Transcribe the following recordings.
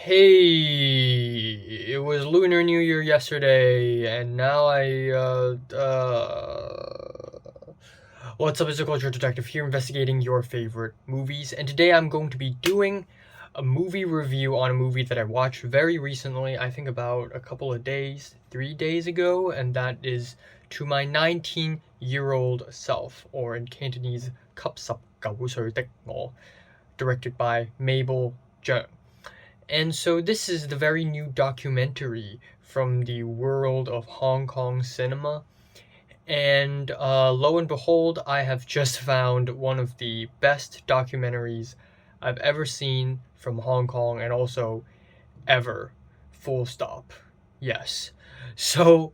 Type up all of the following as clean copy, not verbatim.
Hey, it was Lunar New Year yesterday, and now What's up, it's a Culture Detective here investigating your favorite movies, and today I'm going to be doing a movie review on a movie that I watched very recently, I think about a couple of days, 3 days ago, and that is To My 19-Year-Old Self, or in Cantonese, 給十九歲的我, directed by Mable Cheung. And so this is the very new documentary from the world of Hong Kong cinema. And lo and behold, I have just found one of the best documentaries I've ever seen from Hong Kong and also ever. Full stop. Yes. So,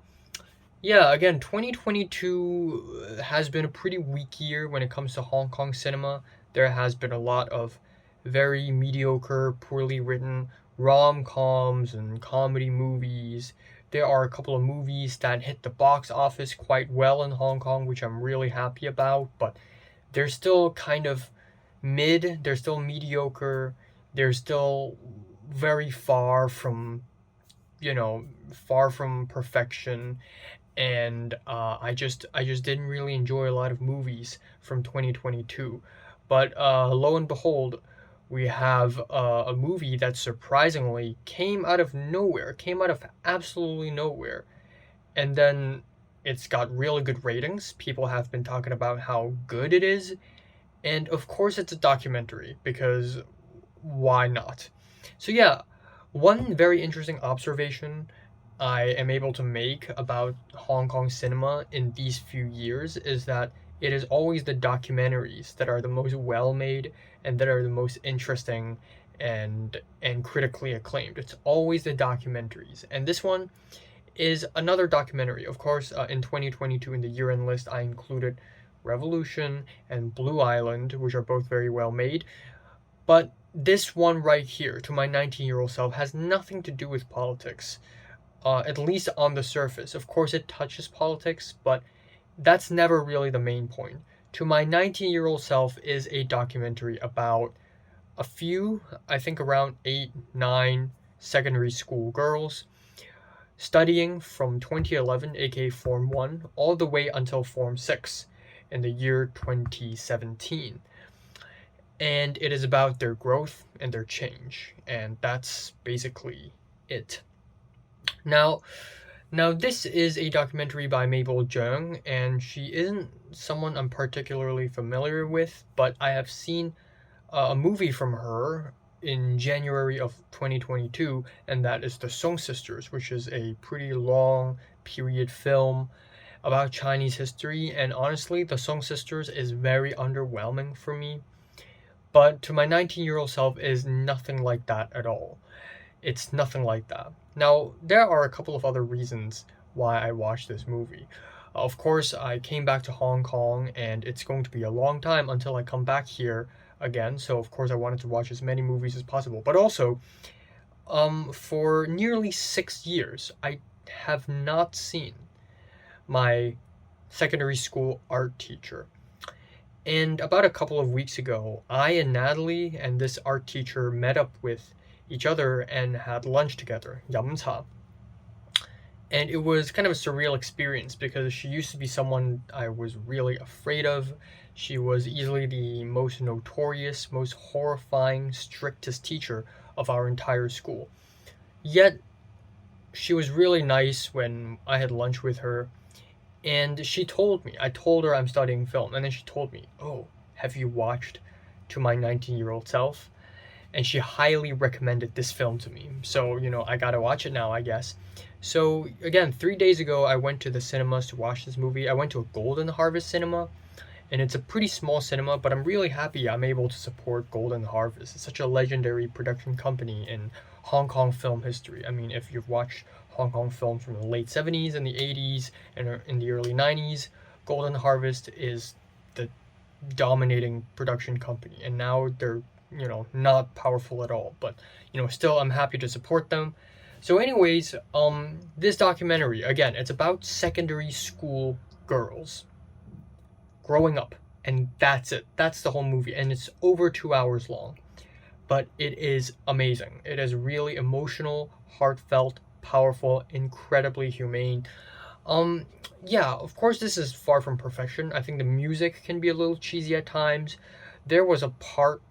yeah, again, 2022 has been a pretty weak year when it comes to Hong Kong cinema. There has been a lot of very mediocre, poorly written rom-coms and comedy movies. There are a couple of movies that hit the box office quite well in Hong Kong, which I'm really happy about, but they're still kind of mid, they're still mediocre, they're still very far from, far from perfection. And I just didn't really enjoy a lot of movies from 2022. But lo and behold, we have a movie that surprisingly came out of nowhere, came out of absolutely nowhere, and then it's got really good ratings. People have been talking about how good it is, and of course it's a documentary, because why not? So yeah, one very interesting observation I am able to make about Hong Kong cinema in these few years is that it is always the documentaries that are the most well made and that are the most interesting and critically acclaimed. It's always the documentaries. And this one is another documentary. Of course, in 2022 in the year-end list, I included Revolution and Blue Island, which are both very well made. But this one right here, To My 19-Year-Old Self, has nothing to do with politics. At least on the surface. Of course, it touches politics, but that's never really the main point. To My 19-Year-Old Self is a documentary about a few, I think around 8, 9 secondary school girls studying from 2011, aka Form 1, all the way until Form 6 in the year 2017. And it is about their growth and their change, and that's basically it. Now, this is a documentary by Mable Cheung, and she isn't someone I'm particularly familiar with, but I have seen a movie from her in January of 2022, and that is The Song Sisters, which is a pretty long period film about Chinese history, and honestly, The Song Sisters is very underwhelming for me. But To My 19-Year-Old Self is nothing like that at all. It's nothing like that. Now, there are a couple of other reasons why I watched this movie. Of course, I came back to Hong Kong, and it's going to be a long time until I come back here again, so of course I wanted to watch as many movies as possible. But also, for nearly 6 years, I have not seen my secondary school art teacher. And about a couple of weeks ago, I and Natalie and this art teacher met up with each other and had lunch together, 飲茶. And it was kind of a surreal experience because she used to be someone I was really afraid of. She was easily the most notorious, most horrifying, strictest teacher of our entire school. Yet, she was really nice when I had lunch with her. And she told me, I told her I'm studying film, and then she told me, oh, have you watched To My 19-Year-Old Self? And she highly recommended this film to me. So, I gotta watch it now, I guess. So, again, 3 days ago, I went to the cinemas to watch this movie. I went to a Golden Harvest cinema, and it's a pretty small cinema, but I'm really happy I'm able to support Golden Harvest. It's such a legendary production company in Hong Kong film history. I mean, if you've watched Hong Kong films from the late 70s and the 80s and in the early 90s, Golden Harvest is the dominating production company, and now they're not powerful at all, but still I'm happy to support them. So anyways, this documentary, again, it's about secondary school girls growing up, and that's it. That's the whole movie, and it's over 2 hours long. but it is amazing. It is really emotional, heartfelt, powerful, incredibly humane. Yeah, of course this is far from perfection. I think the music can be a little cheesy at times. There was a part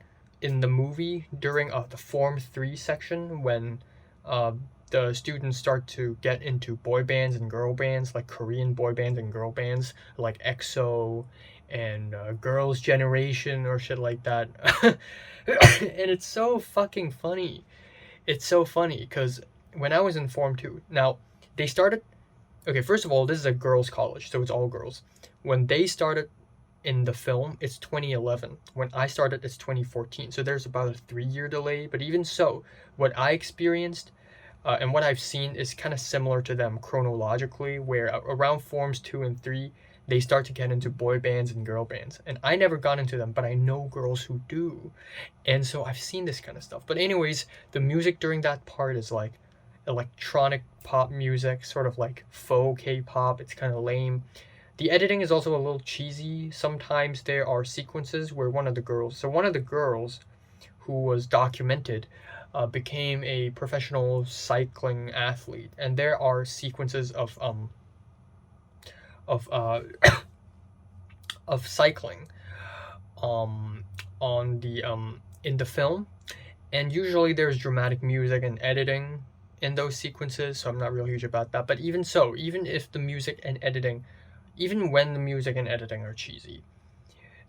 in the movie during the Form 3 section when uh, the students start to get into boy bands and girl bands, like Korean boy bands and girl bands, like EXO and Girls' Generation or shit like that. And it's so fucking funny. It's so funny because when I was in Form 2, now they started. Okay, first of all, this is a girls' college, so it's all girls. When they started in the film, it's 2011. When I started, it's 2014. So there's about a 3-year delay. But even so, what I experienced and what I've seen is kind of similar to them chronologically, where around Forms 2 and 3, they start to get into boy bands and girl bands. And I never got into them, but I know girls who do. And so I've seen this kind of stuff. But anyways, the music during that part is like electronic pop music, sort of like faux K-pop. It's kind of lame. The editing is also a little cheesy. Sometimes there are sequences where one of the girls who was documented became a professional cycling athlete, and there are sequences of of cycling on the in the film, and usually there's dramatic music and editing in those sequences, so I'm not real huge about that. But even so, even if the music and editing, even when the music and editing are cheesy,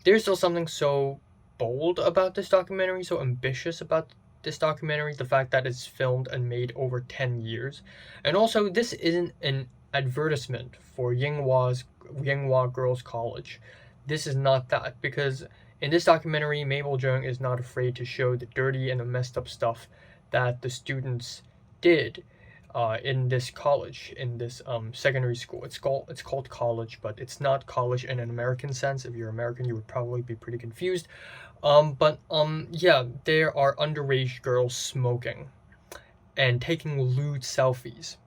there's still something so bold about this documentary, so ambitious about this documentary, the fact that it's filmed and made over 10 years. And also, this isn't an advertisement for Yinghua Girls College. This is not that, because in this documentary, Mable Cheung is not afraid to show the dirty and the messed up stuff that the students did in this college, in this secondary school. It's called college, but it's not college in an American sense. If you're American, you would probably be pretty confused. Yeah, there are underage girls smoking and taking lewd selfies.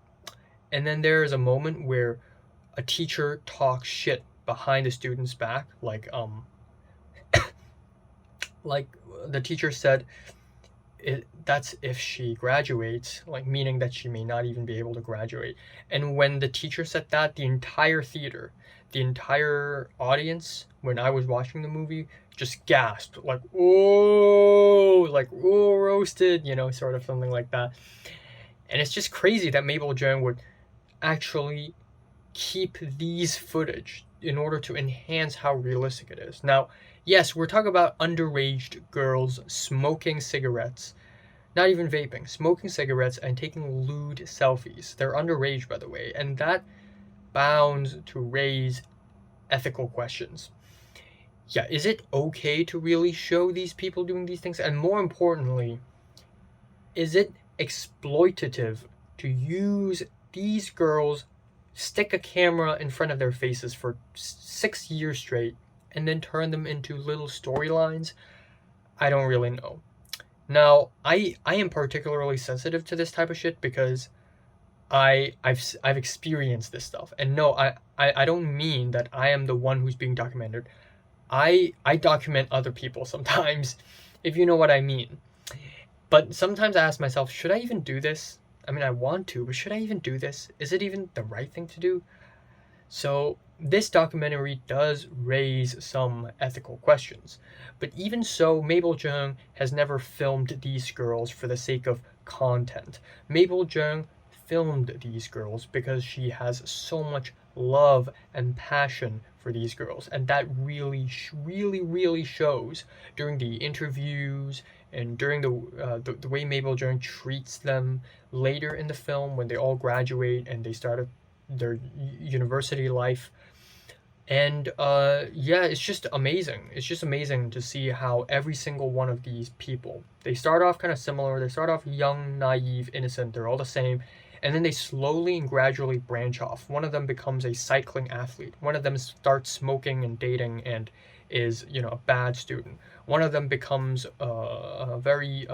And then there is a moment where a teacher talks shit behind the student's back, like like the teacher said, that's if she graduates, like meaning that she may not even be able to graduate. And when the teacher said that, the entire theater, the entire audience, when I was watching the movie, just gasped, like, "Oh, like, oh, roasted," sort of something like that. And it's just crazy that Mable Cheung would actually keep these footage in order to enhance how realistic it is. Now, yes, we're talking about underage girls smoking cigarettes, not even vaping, smoking cigarettes and taking lewd selfies. They're underage, by the way, and that bounds to raise ethical questions. Yeah, is it okay to really show these people doing these things? And more importantly, is it exploitative to use these girls, stick a camera in front of their faces for 6 years straight, and then turn them into little storylines? I don't really know. Now, I am particularly sensitive to this type of shit because I've experienced this stuff. And no, I don't mean that I am the one who's being documented. I document other people sometimes, if you know what I mean. But sometimes I ask myself, should I even do this? I mean, I want to, but should I even do this? Is it even the right thing to do? So this documentary does raise some ethical questions. But even so, Mable Cheung has never filmed these girls for the sake of content. Mable Cheung filmed these girls because she has so much love and passion for these girls, and that really shows during the interviews and during the way Mable Cheung treats them later in the film when they all graduate and they start their university life. And yeah, it's just amazing. It's just amazing to see how every single one of these people, they start off kind of similar. They start off young, naive, innocent. They're all the same. And then they slowly and gradually branch off. One of them becomes a cycling athlete. One of them starts smoking and dating and is, a bad student. One of them becomes a very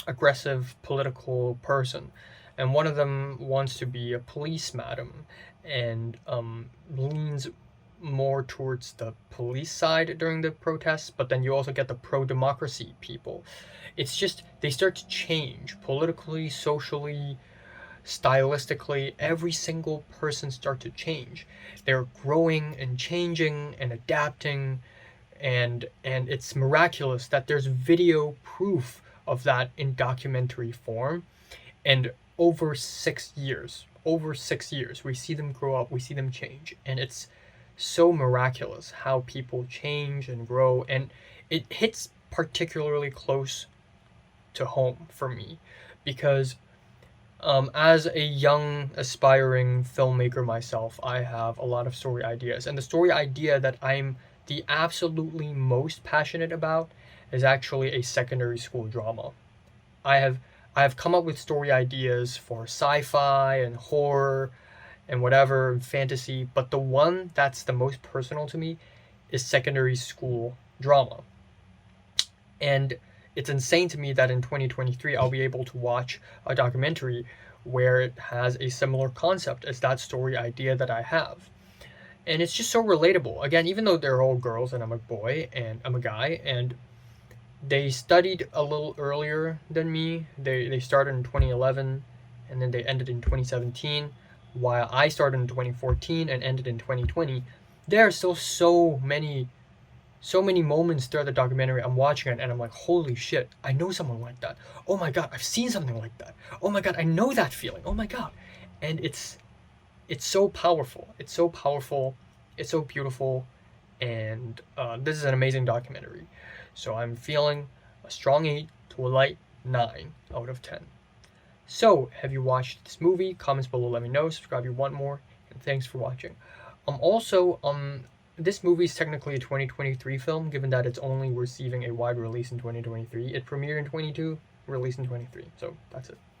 aggressive political person. And one of them wants to be a police madam and leans more towards the police side during the protests, but then you also get the pro-democracy people. It's just they start to change politically, socially, stylistically. Every single person starts to change. They're growing and changing and adapting, and it's miraculous that there's video proof of that in documentary form. And over 6 years, we see them grow up, we see them change, and it's so miraculous how people change and grow, and it hits particularly close to home for me because as a young aspiring filmmaker myself, I have a lot of story ideas, and the story idea that I'm the absolutely most passionate about is actually a secondary school drama. I have I have come up with story ideas for sci-fi and horror and whatever fantasy, but the one that's the most personal to me is secondary school drama. And it's insane to me that in 2023 I'll be able to watch a documentary where it has a similar concept as that story idea that I have. And it's just so relatable. Again, even though they're all girls and I'm a boy and I'm a guy, and they studied a little earlier than me. They started in 2011 and then they ended in 2017, while I started in 2014 and ended in 2020. There are still so many moments throughout the documentary I'm watching it and I'm like, holy shit, I know someone like that. Oh my god, I've seen something like that. Oh my god, I know that feeling. Oh my god. And it's so powerful. It's so powerful. It's so beautiful. And this is an amazing documentary. So I'm feeling a strong 8 to a light 9 out of 10. So, have you watched this movie? Comments below, let me know. Subscribe if you want more. And thanks for watching. Also, this movie is technically a 2023 film, given that it's only receiving a wide release in 2023. It premiered in 22, released in 23. So, that's it.